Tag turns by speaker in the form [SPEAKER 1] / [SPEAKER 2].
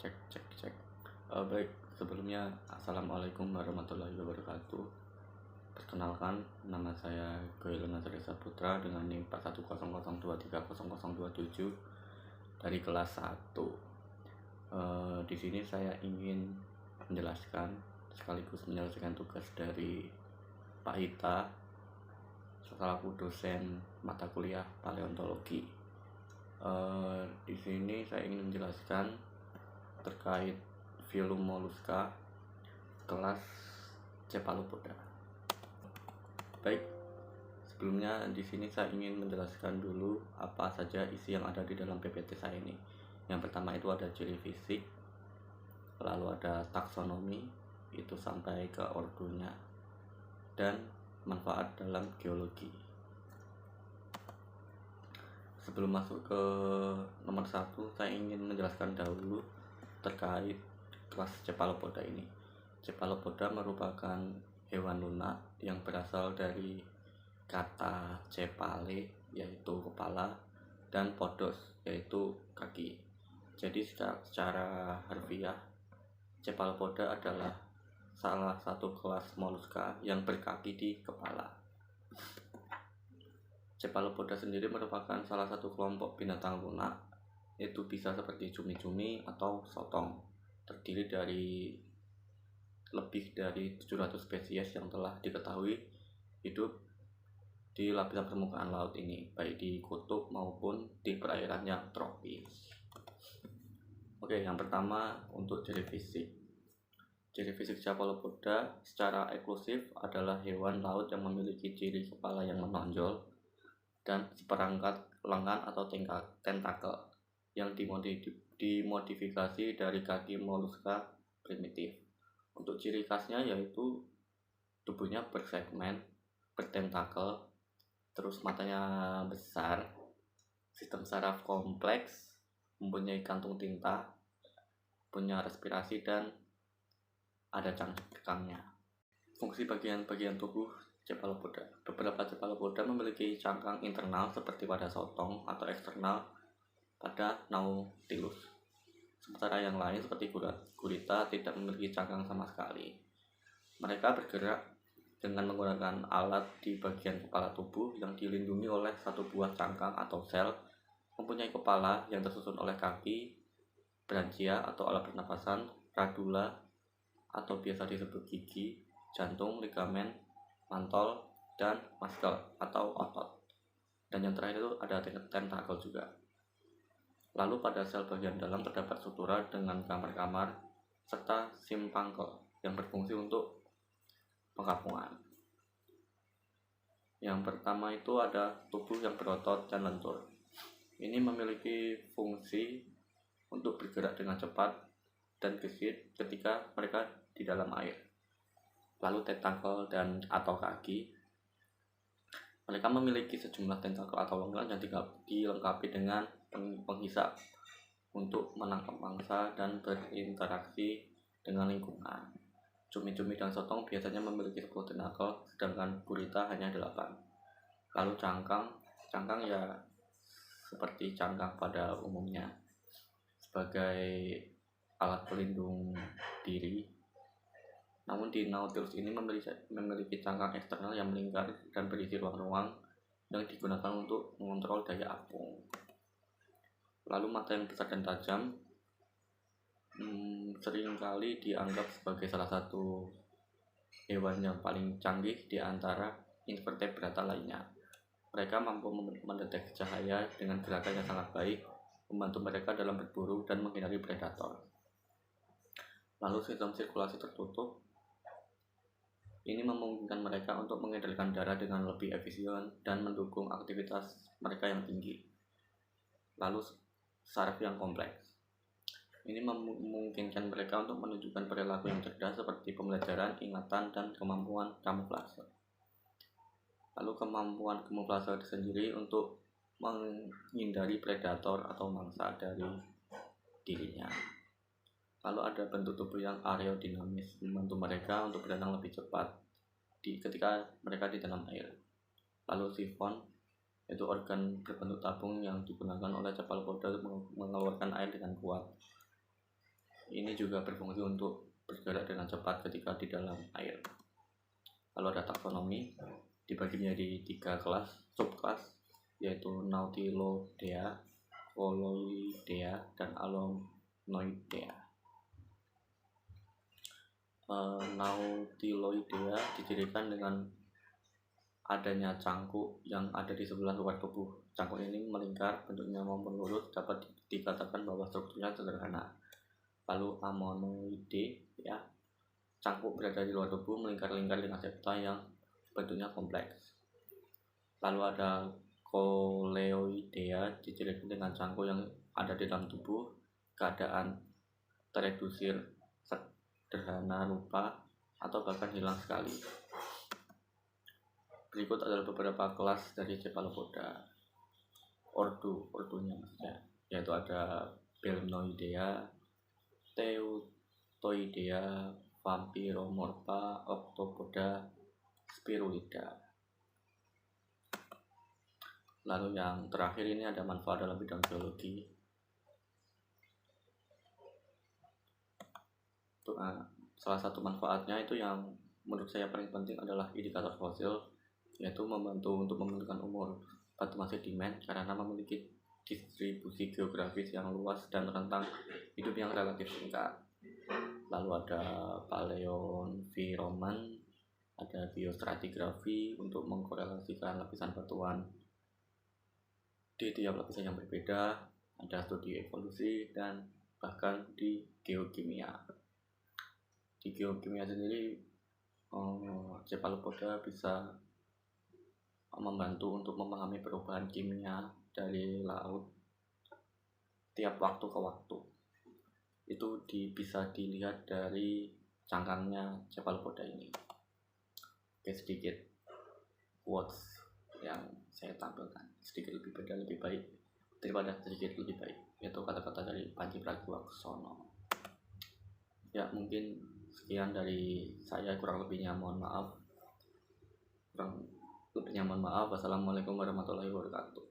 [SPEAKER 1] Cek cek cek. Baik, sebelumnya assalamualaikum warahmatullahi wabarakatuh. Perkenalkan, nama saya Goilan Nazari Saputra dengan NIM 4100230027 dari kelas 1. Di sini saya ingin menjelaskan sekaligus menyelesaikan tugas dari Pak Ita, selaku dosen mata kuliah paleontologi. Di sini saya ingin menjelaskan terkait filum moluska kelas Cephalopoda. Baik, sebelumnya di sini saya ingin menjelaskan dulu apa saja isi yang ada di dalam PPT saya ini. Yang pertama itu ada ciri fisik, lalu ada taksonomi, itu sampai ke ordonya, dan manfaat dalam geologi. Sebelum masuk ke nomor 1, saya ingin menjelaskan dahulu terkait kelas Cephalopoda ini. Cephalopoda merupakan hewan lunak yang berasal dari kata cephale, yaitu kepala, dan podos, yaitu kaki. Jadi secara harfiah, Cephalopoda adalah salah satu kelas moluska yang berkaki di kepala. Cephalopoda sendiri merupakan salah satu kelompok binatang lunak, itu bisa seperti cumi-cumi atau sotong, terdiri dari lebih dari 700 spesies yang telah diketahui hidup di lapisan permukaan laut ini, baik di kutub maupun di perairan yang tropis. Oke, yang pertama untuk ciri fisik. Ciri fisik Cephalopoda secara eksklusif adalah hewan laut yang memiliki ciri kepala yang menonjol dan seperangkat lengan atau tentakel yang dimodifikasi dari kaki moluska primitif. Untuk ciri khasnya yaitu tubuhnya bersegmen, bertentakel, terus matanya besar, sistem saraf kompleks, mempunyai kantung tinta, punya respirasi, dan ada cangkangnya. Fungsi bagian-bagian tubuh Cephalopoda. Beberapa Cephalopoda memiliki cangkang internal seperti pada sotong atau eksternal pada Nautilus. Sementara yang lain seperti gurita tidak memiliki cangkang sama sekali. Mereka bergerak dengan menggunakan alat di bagian kepala tubuh yang dilindungi oleh satu buah cangkang atau sel, mempunyai kepala yang tersusun oleh kaki, branchia atau alat pernapasan, radula atau biasa disebut gigi, jantung, ligamen, mantol, dan muscle atau otot. Dan yang terakhir itu ada tentakel juga. Lalu pada sel bagian dalam terdapat sutura dengan kamar-kamar serta simpangkel yang berfungsi untuk pengkapungan. Yang pertama itu ada tubuh yang berotot dan lentur. Ini memiliki fungsi untuk bergerak dengan cepat dan gesit ketika mereka di dalam air. Lalu tentakel dan atau kaki. Mereka memiliki sejumlah tentakel atau lengan yang dilengkapi dengan penghisap untuk menangkap mangsa dan berinteraksi dengan lingkungan. Cumi-cumi dan sotong biasanya memiliki 10 tentakel, sedangkan gurita hanya 8. Lalu cangkang ya seperti cangkang pada umumnya sebagai alat pelindung diri. Namun di Nautilus ini memiliki cangkang eksternal yang melingkar dan berisi ruang-ruang yang digunakan untuk mengontrol daya apung. Lalu mata yang besar dan tajam seringkali dianggap sebagai salah satu hewan yang paling canggih di antara invertebrata lainnya. Mereka mampu mendeteksi cahaya dengan gerakan yang sangat baik, membantu mereka dalam berburu dan menghindari predator. Lalu sistem sirkulasi tertutup ini memungkinkan mereka untuk mengendalikan darah dengan lebih efisien dan mendukung aktivitas mereka yang tinggi. Lalu saraf yang kompleks. Ini memungkinkan mereka untuk menunjukkan perilaku yang cerdas seperti pembelajaran, ingatan, dan kemampuan kamuflase. Lalu kemampuan kamuflase sendiri untuk menghindari predator atau mangsa dari dirinya. Lalu ada bentuk tubuh yang aerodinamis, membantu mereka untuk berenang lebih cepat ketika mereka di dalam air. Lalu sifon, yaitu organ berbentuk tabung yang digunakan oleh Cephalopoda untuk mengeluarkan air dengan kuat. Ini juga berfungsi untuk bergerak dengan cepat ketika di dalam air. Lalu ada taksonomi, dibagi menjadi 3 kelas, subkelas, yaitu Nautilodea, Colloidea, dan Alanoidea. Nautiloidea didirikan dengan adanya cangkuk yang ada di sebelah luar tubuh. Cangkuk ini melingkar, bentuknya maupun lurus, dapat dikatakan bahwa strukturnya sederhana. Lalu Ammonoide, ya, cangkuk berada di luar tubuh, melingkar-lingkar dengan septa yang bentuknya kompleks. Lalu ada Coleoidea, didirikan dengan cangkuk yang ada di dalam tubuh, keadaan teredusir, sederhana, rupa, atau bahkan hilang sekali. Berikut adalah beberapa kelas dari Cephalopoda, ordunya maksudnya, yaitu ada Belnoidea, Teutoidea, Vampiromorpha, Octopoda, Spirulida. Lalu yang terakhir ini ada manfaat dalam bidang biologi. Salah satu manfaatnya itu yang menurut saya paling penting adalah indikator fosil, yaitu membantu untuk menentukan umur batu sedimen karena memiliki distribusi geografis yang luas dan rentang hidup yang relatif singkat. Lalu ada paleoenvironment, ada biostratigrafi untuk mengkorelasikan lapisan batuan di tiap lapisan yang berbeda, ada studi evolusi, dan bahkan di geokimia. Di geokimia sendiri, Cephalopoda bisa membantu untuk memahami perubahan kimia dari laut tiap waktu ke waktu. Itu bisa dilihat dari cangkangnya Cephalopoda ini. Oke, sedikit quotes yang saya tampilkan, sedikit lebih beda lebih baik daripada sedikit lebih baik, yaitu kata-kata dari Panji Pragiwaksono. Ya, mungkin sekian dari saya, kurang lebihnya mohon maaf. Wassalamualaikum warahmatullahi wabarakatuh.